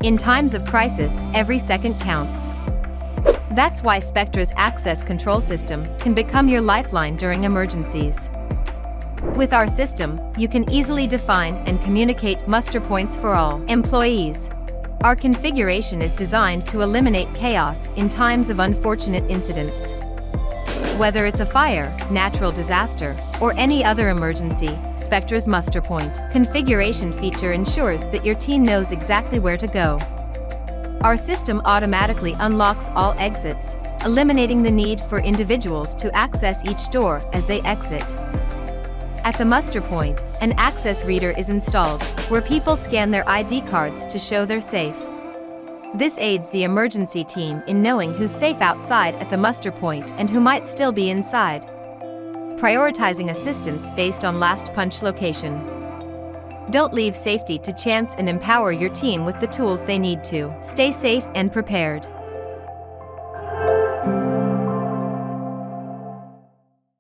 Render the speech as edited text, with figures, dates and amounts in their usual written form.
In times of crisis, every second counts. That's why Spectra's access control system can become your lifeline during emergencies. With our system, you can easily define and communicate muster points for all employees. Our configuration is designed to eliminate chaos in times of unfortunate incidents. Whether it's a fire, natural disaster, or any other emergency, Spectra's muster point configuration feature ensures that your team knows exactly where to go. Our system automatically unlocks all exits, eliminating the need for individuals to access each door as they exit. At the muster point, an access reader is installed, where people scan their ID cards to show they're safe. This aids the emergency team in knowing who's safe outside at the muster point and who might still be inside, prioritizing assistance based on last punch location. Don't leave safety to chance and empower your team with the tools they need to stay safe and prepared.